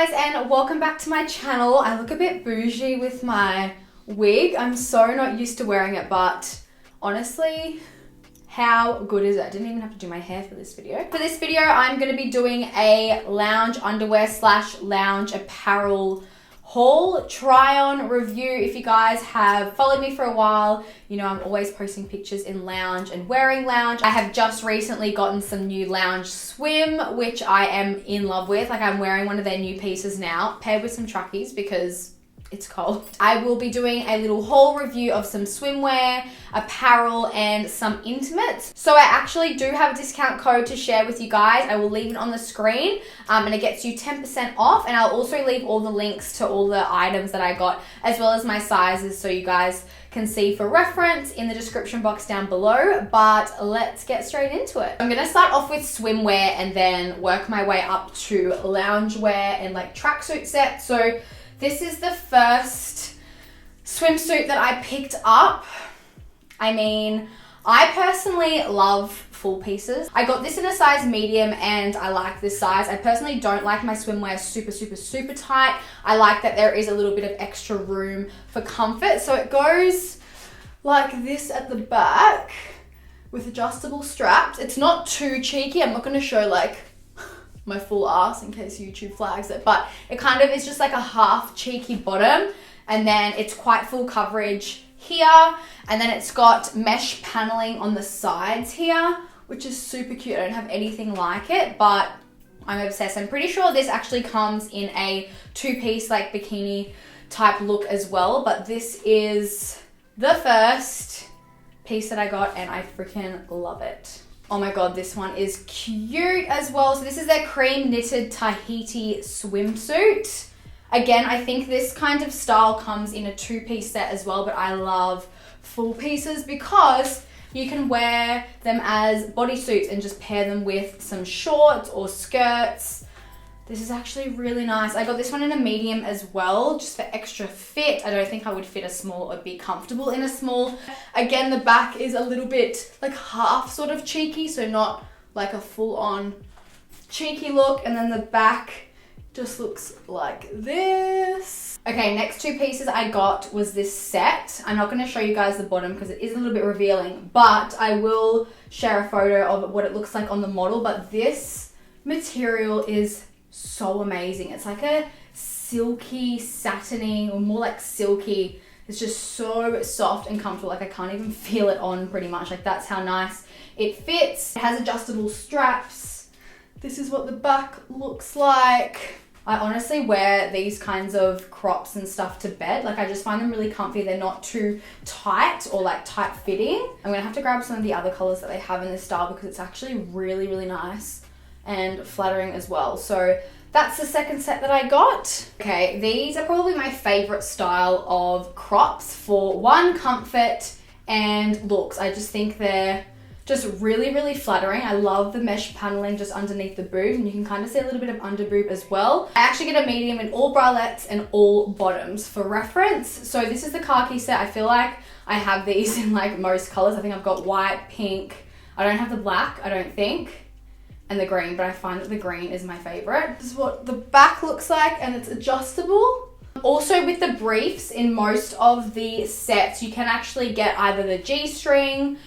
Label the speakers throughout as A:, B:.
A: guys, and welcome back to my channel. I look a bit bougie with my wig. I'm so not used to wearing it, but honestly, how good is it? I didn't even have to do my hair for this video. For this video, I'm going to be doing a lounge underwear / lounge apparel haul, try on review. If you guys have followed me for a while, you know I'm always posting pictures in lounge and wearing lounge. I have just recently gotten some new lounge swim, which I am in love with. Like, I'm wearing one of their new pieces now, paired with some truckies because it's cold. I will be doing a little haul review of some swimwear, apparel, and some intimates. So I actually do have a discount code to share with you guys. I will leave it on the screen and it gets you 10% off. And I'll also leave all the links to all the items that I got, as well as my sizes, so you guys can see for reference in the description box down below. But let's get straight into it. I'm gonna start off with swimwear and then work my way up to loungewear and like tracksuit sets. So this is the first swimsuit that I picked up. I mean, I personally love full pieces. I got this in a size medium and I like this size. I personally don't like my swimwear super tight. I like that there is a little bit of extra room for comfort. So it goes like this at the back with adjustable straps. It's not too cheeky. I'm not gonna show like my full ass in case YouTube flags it, but it kind of is just like a half cheeky bottom, and then it's quite full coverage here, and then it's got mesh paneling on the sides here, which is super cute. I don't have anything like it, but I'm obsessed. I'm pretty sure this actually comes in a two-piece like bikini type look as well, but this is the first piece that I got and I freaking love it. Oh my god, this one is cute as well. So this is their cream knitted Tahiti swimsuit. Again, I think this kind of style comes in a two-piece set as well, but I love full pieces because you can wear them as bodysuits and just pair them with some shorts or skirts. This is actually really nice. I got this one in a medium as well, just for extra fit. I don't think I would fit a small or be comfortable in a small. Again, the back is a little bit like half sort of cheeky, so not like a full-on cheeky look. And then the back just looks like this. Okay, next two pieces I got was this set. I'm not gonna show you guys the bottom because it is a little bit revealing, but I will share a photo of what it looks like on the model. But this material is so amazing. It's like a silky, satiny, or more like silky. It's just so soft and comfortable. Like, I can't even feel it on pretty much. Like, that's how nice it fits. It has adjustable straps. This is what the back looks like. I honestly wear these kinds of crops and stuff to bed. Like, I just find them really comfy. They're not too tight or like tight fitting. I'm gonna have to grab some of the other colors that they have in this style because it's actually really nice and flattering as well. So that's the second set that I got. Okay, these are probably my favorite style of crops for one, comfort and looks. I just think they're just really flattering. I love the mesh paneling just underneath the boob, and you can kind of see a little bit of under boob as well. I actually get a medium in all bralettes and all bottoms for reference. So this is the khaki set. I feel like I have these in like most colors. I think I've got white, pink. I don't have the black, I don't think, and the green, but I find that the green is my favorite. This is what the back looks like, and it's adjustable. Also, with the briefs in most of the sets, you can actually get either the G-string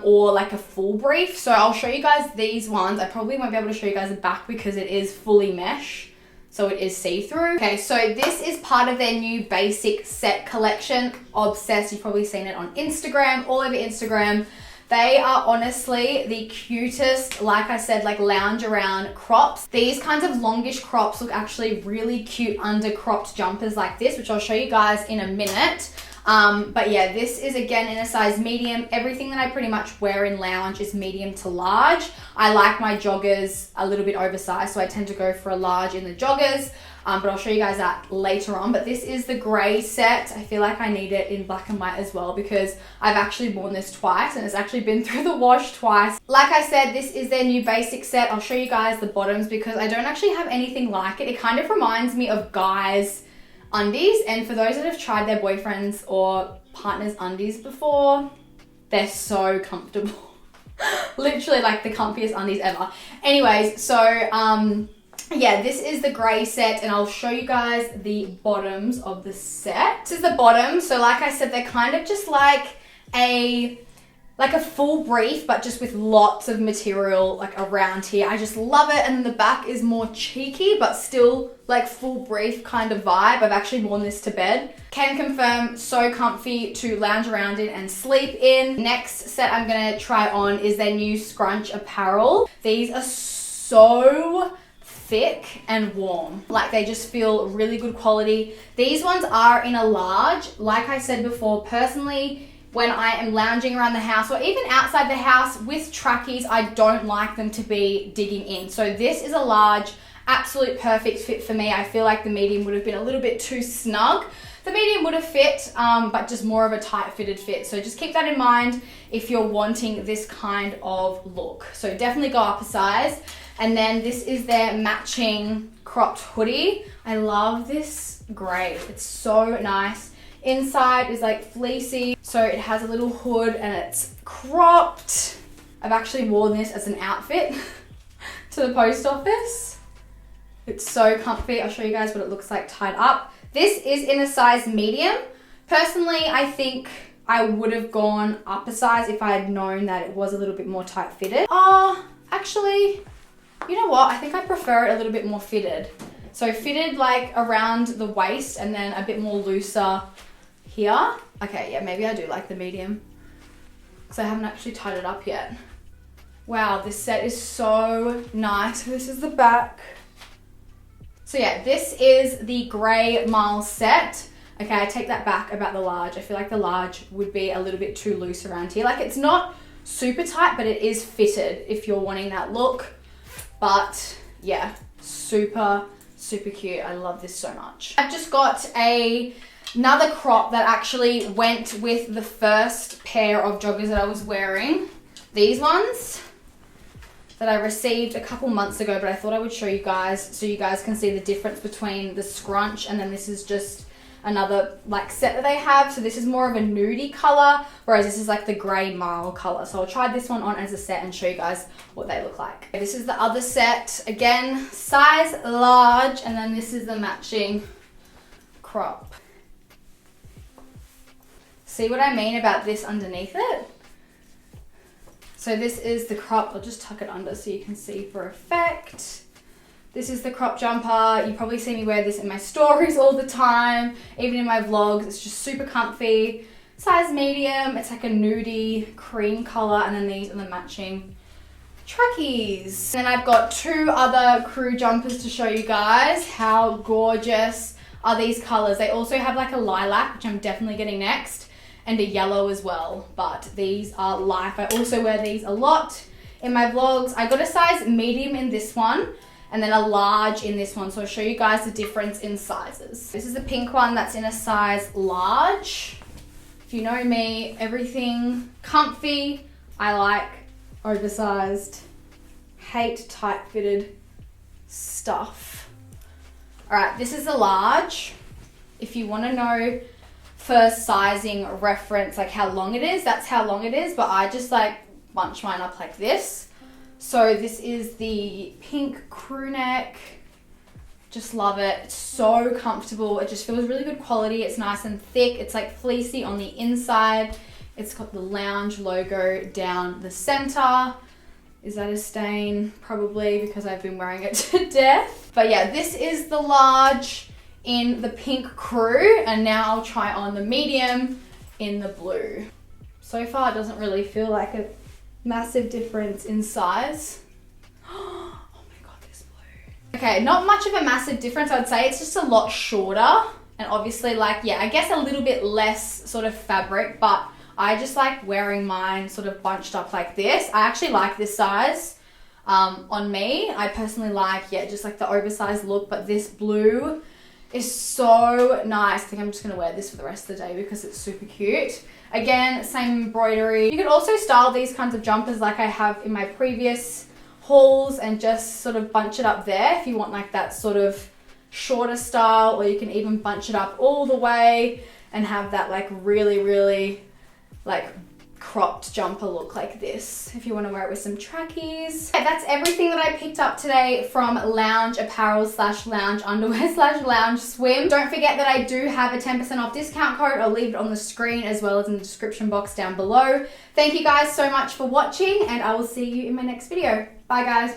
A: or like a full brief. So I'll show you guys these ones. I probably won't be able to show you guys the back because it is fully mesh, so it is see-through. Okay, so this is part of their new basic set collection. Obsessed, you've probably seen it on Instagram, all over Instagram. They are honestly the cutest, like I said, like lounge around crops. These kinds of longish crops look actually really cute under cropped jumpers like this, which I'll show you guys in a minute. But yeah, this is again in a size medium. Everything that I pretty much wear in lounge is medium to large. I like my joggers a little bit oversized, so I tend to go for a large in the joggers. But I'll show you guys that later on. But this is the gray set. I feel like I need it in black and white as well because I've actually worn this twice and it's actually been through the wash twice. Like I said, this is their new basic set. I'll show you guys the bottoms because I don't actually have anything like it. It kind of reminds me of guys' undies, and for those that have tried their boyfriends or partners' undies before, they're so comfortable. Literally like the comfiest undies ever. Anyways, so yeah, this is the grey set, and I'll show you guys the bottoms of the set. This is the bottom. So like I said, they're kind of just like a full brief, but just with lots of material like around here. I just love it. And the back is more cheeky, but still like full brief kind of vibe. I've actually worn this to bed. Can confirm, so comfy to lounge around in and sleep in. Next set I'm gonna try on is their new scrunch apparel. These are so thick and warm. Like, they just feel really good quality. These ones are in a large. Like I said before, personally, when I am lounging around the house or even outside the house with trackies, I don't like them to be digging in. So this is a large, absolute perfect fit for me. I feel like the medium would have been a little bit too snug. The medium would have fit, but just more of a tight fitted fit. So just keep that in mind if you're wanting this kind of look. So definitely go up a size. And then this is their matching cropped hoodie. I love this grey. It's so nice. Inside is like fleecy, so it has a little hood and it's cropped. I've actually worn this as an outfit to the post office. It's so comfy. I'll show you guys what it looks like tied up. This is in a size medium. Personally, I think I would have gone up a size if I had known that it was a little bit more tight fitted. Actually, you know what? I think I prefer it a little bit more fitted. So fitted like around the waist and then a bit more looser here. Okay, yeah, maybe I do like the medium because I haven't actually tied it up yet. Wow, this set is so nice. This is the back. So yeah, this is the grey marl set. Okay, I take that back about the large. I feel like the large would be a little bit too loose around here. Like, it's not super tight, but it is fitted if you're wanting that look. But yeah, super, super cute. I love this so much. I've just got another crop that actually went with the first pair of joggers that I was wearing. These ones that I received a couple months ago, but I thought I would show you guys so you guys can see the difference between the scrunch and then this is just another like set that they have. So this is more of a nudie color, whereas this is like the grey marl color. So I'll try this one on as a set and show you guys what they look like. This is the other set, again, size large, and then this is the matching crop. See what I mean about this underneath it? So this is the crop. I'll just tuck it under so you can see for effect. This is the crop jumper. You probably see me wear this in my stories all the time, even in my vlogs. It's just super comfy. Size medium. It's like a nudie cream color, and then these are the matching trackies. And then I've got two other crew jumpers to show you guys. How gorgeous are these colors? They also have like a lilac, which I'm definitely getting next, and a yellow as well, but these are life. I also wear these a lot in my vlogs. I got a size medium in this one and then a large in this one, so I'll show you guys the difference in sizes. This is the pink one that's in a size large. If you know me, everything comfy. I like oversized, hate tight-fitted stuff. All right, this is a large. If you want to know for sizing reference, like how long it is, that's how long it is, but I just like bunch mine up like this. So this is the pink crew neck. Just love it. It's so comfortable. It just feels really good quality. It's nice and thick. It's like fleecy on the inside. It's got the lounge logo down the center. Is that a stain? Probably, because I've been wearing it to death. But yeah, this is the large in the pink crew, and now I'll try on the medium in the blue. So far it doesn't really feel like a massive difference in size. Oh my god, this blue. Okay, not much of a massive difference, I'd say. It's just a lot shorter, and obviously, like, yeah, I guess a little bit less sort of fabric, but I just like wearing mine sort of bunched up like this. I actually like this size on me. I personally like, yeah, just like the oversized look, but this blue is so nice. I think I'm just gonna wear this for the rest of the day because it's super cute. Again, same embroidery. You could also style these kinds of jumpers like I have in my previous hauls and just sort of bunch it up there if you want like that sort of shorter style, or you can even bunch it up all the way and have that like really, really like cropped jumper look like this if you want to wear it with some trackies. Okay, that's everything that I picked up today from Lounge Apparel / Lounge Underwear / Lounge Swim. Don't forget that I do have a 10% off discount code. I'll leave it on the screen as well as in the description box down below. Thank you guys so much for watching, and I will see you in my next video. Bye guys.